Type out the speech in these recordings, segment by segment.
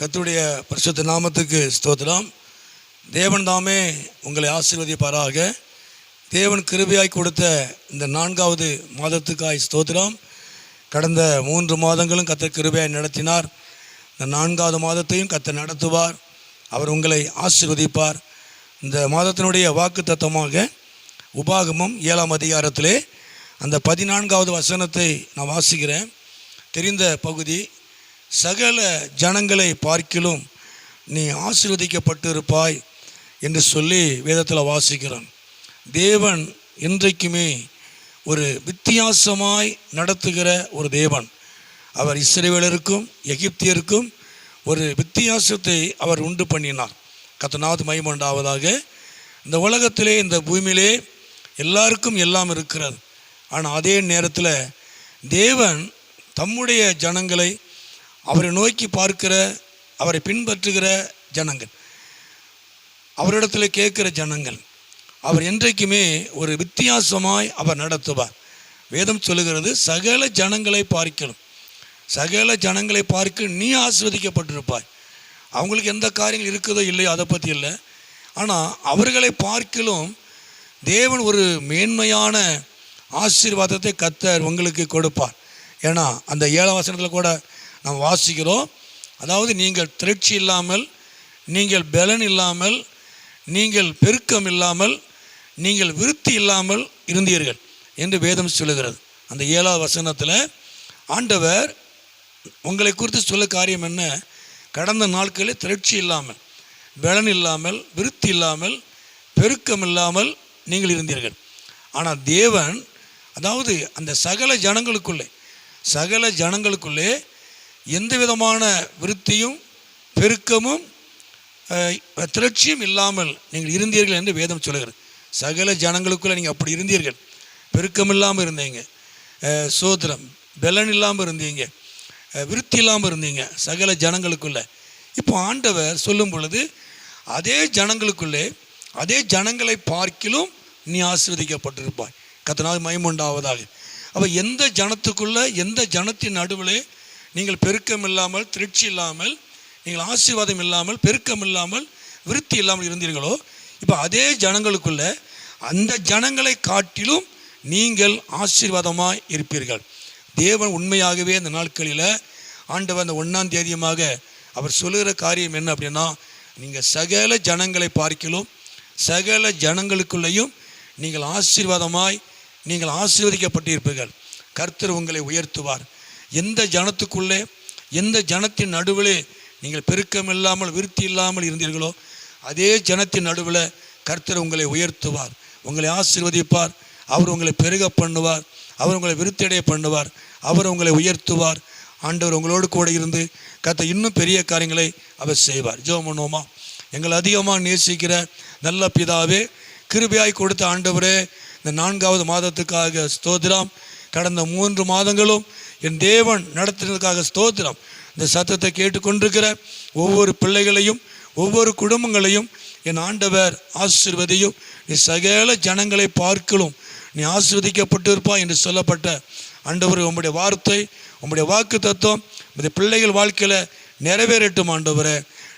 கர்த்தருடைய பரிசுத்த நாமத்துக்கு ஸ்தோத்திரம். தேவன் தாமே உங்களை ஆசீர்வதிப்பாராக. தேவன் கிருபையாய் கொடுத்த இந்த 4வது மாதத்துக்காய் ஸ்தோத்திரம். கடந்த 3 மாதங்களும் கர்த்தர் கிருபையாய் நடத்தினார். இந்த 4வது மாதத்தையும் கர்த்தர் நடத்துவார். அவர் உங்களை ஆசீர்வதிப்பார். இந்த மாதத்தினுடைய வாக்கு தத்தமாக உபாகமம் 7ஆம் அதிகாரத்திலே அந்த 14வது வசனத்தை நான் வாசிக்கிறேன். தெரிந்த பகுதி, சகல ஜனங்களை பார்க்கிலும் நீ ஆசீர்வதிக்கப்பட்டு இருப்பாய் என்று சொல்லி வேதத்தில் வாசிக்கிறோம். தேவன் இன்றைக்குமே ஒரு வித்தியாசமாய் நடத்துகிற ஒரு தேவன். அவர் இஸ்ரவேலருக்கும் எகிப்தியருக்கும் ஒரு வித்தியாசத்தை அவர் உண்டு பண்ணினார். கர்த்தருக்கு மகிமை உண்டாவதாக. இந்த உலகத்திலே, இந்த பூமியிலே எல்லாருக்கும் எல்லாம் இருக்கிறது. ஆனால் அதே நேரத்தில் தேவன் தம்முடைய ஜனங்களை, அவரை நோக்கி பார்க்கிற, அவரை பின்பற்றுகிற ஜனங்கள், அவரிடத்தில் கேட்கிற ஜனங்கள், அவர் என்றைக்குமே ஒரு வித்தியாசமாய் அவர் நடத்துவார். வேதம் சொல்லுகிறது, சகல ஜனங்களை பார்க்கணும், சகல ஜனங்களை பார்க்க நீ ஆசீர்வதிக்கப்பட்டிருப்பாய். அவங்களுக்கு எந்த காரியங்கள் இருக்குதோ இல்லையோ அதை பற்றி இல்லை. ஆனால் அவர்களை பார்க்கிலும் தேவன் ஒரு மேன்மையான ஆசீர்வாதத்தை கர்த்தர் உங்களுக்கு கொடுப்பார். ஏன்னா அந்த 7ஆம் வசனத்தில் கூட நாம் வாசிக்கிறோம், அதாவது நீங்கள் திரட்சி இல்லாமல், நீங்கள் பலன் இல்லாமல், நீங்கள் பெருக்கம் இல்லாமல், நீங்கள் விருத்தி இல்லாமல் இருந்தீர்கள் என்று வேதம் சொல்லுகிறது. அந்த 7ஆவது வசனத்தில் ஆண்டவர் உங்களை குறித்து சொல்ல காரியம் என்ன? கடந்த நாட்களில் திரட்சி இல்லாமல், பலன் இல்லாமல், விருத்தி இல்லாமல், பெருக்கம் இல்லாமல் நீங்கள் இருந்தீர்கள். ஆனால் தேவன், அதாவது அந்த சகல ஜனங்களுக்குள்ளே எந்த விதமான விருத்தியும் பெருக்கமும் திரட்சியும் இல்லாமல் நீங்கள் இருந்தீர்கள் என்று வேதம் சொல்லுகிறது. சகல ஜனங்களுக்குள்ளே நீங்கள் அப்படி இருந்தீர்கள். பெருக்கம் இல்லாமல் இருந்தீங்க, சோத்திரம் பலன் இல்லாமல் இருந்தீங்க, விருத்தி இல்லாமல் இருந்தீங்க சகல ஜனங்களுக்குள்ளே. இப்போ ஆண்டவர் சொல்லும் பொழுது, அதே ஜனங்களுக்குள்ளே, அதே ஜனங்களை பார்க்கிலும் நீ ஆசீர்வதிக்கப்பட்டிருப்பாய். கர்த்தருக்கு மகிமை உண்டாவதாக. அப்போ எந்த ஜனத்துக்குள்ளே, எந்த ஜனத்தின் நடுவிலே நீங்கள் பெருக்கம் இல்லாமல், திரட்சி இல்லாமல், நீங்கள் ஆசீர்வாதம் இல்லாமல், பெருக்கம் இல்லாமல், விருத்தி இல்லாமல் இருந்தீர்களோ, இப்போ அதே ஜனங்களுக்குள்ளே அந்த ஜனங்களை காட்டிலும் நீங்கள் ஆசீர்வாதமாக இருப்பீர்கள். தேவன் உண்மையாகவே இந்த நாட்களில் ஆண்டவர் அந்த 1ஆம் தேதியமாக அவர் சொல்லுகிற காரியம் என்ன அப்படின்னா, நீங்கள் சகல ஜனங்களை பார்க்கிலும் சகல ஜனங்களுக்குள்ளேயும் நீங்கள் ஆசீர்வாதமாய், நீங்கள் ஆசீர்வதிக்கப்பட்டிருப்பீர்கள். கர்த்தர் உங்களை உயர்த்துவார். எந்த ஜனத்துக்குள்ளே, எந்த ஜனத்தின் நடுவிலே நீங்கள் பெருக்கம் இல்லாமல், விருத்தி இல்லாமல் இருந்தீர்களோ, அதே ஜனத்தின் நடுவில் கர்த்தர் உங்களை உயர்த்துவார், உங்களை ஆசீர்வதிப்பார். அவர் உங்களை பெருக பண்ணுவார், அவர் உங்களை விருத்தியடைய பண்ணுவார், அவர் உங்களை உயர்த்துவார். ஆண்டவர் உங்களோடு கூட இருந்து கர்த்தர் இன்னும் பெரிய காரியங்களை அவர் செய்வார். ஜெபம் பண்ணுவோமா? எங்களை அதிகமாக நேசிக்கிற நல்ல பிதாவே, கிருபையாய் கொடுத்த ஆண்டவரே, இந்த 4வது மாதத்துக்காக ஸ்தோத்திரம். கடந்த 3 மாதங்களும் என் தேவன் நடத்துறதுக்காக ஸ்தோத்திரம். இந்த சத்தத்தை கேட்டுக்கொண்டிருக்கிற ஒவ்வொரு பிள்ளைகளையும், ஒவ்வொரு குடும்பங்களையும் என் ஆண்டவர் ஆசீர்வதியும். நீ சகல ஜனங்களை பார்க்கலும் நீ ஆசீர்வதிக்கப்பட்டு இருப்பாய் என்று சொல்லப்பட்ட ஆண்டவர், உம்முடைய வார்த்தை, உம்முடைய வாக்கு தத்துவம் இந்த பிள்ளைகள் வாழ்க்கையில் நிறைவேறட்டும். ஆண்டவரே,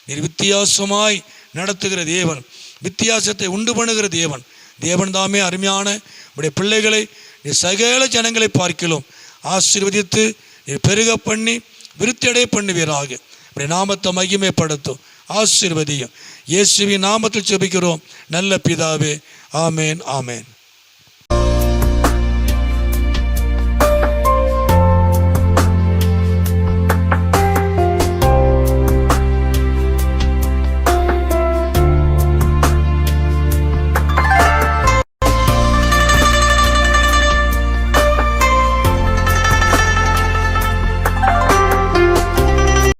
நீர் வித்தியாசமாய் நடத்துகிற தேவன், வித்தியாசத்தை உண்டு பண்ணுகிற தேவன். தேவன் தாமே அருமையான உடைய பிள்ளைகளை நீ சகல ஜனங்களை பார்க்கிலும் ஆசீர்வதித்து நீ பெருக பண்ணி விருத்தியடைய பண்ணுவீராக. உடைய நாமத்தை மகிமைப்படுத்தும், ஆசீர்வதியும். இயேசுவின் நாமத்தில் ஜெபிக்கிறோம் நல்ல பிதாவே. ஆமேன், ஆமேன்.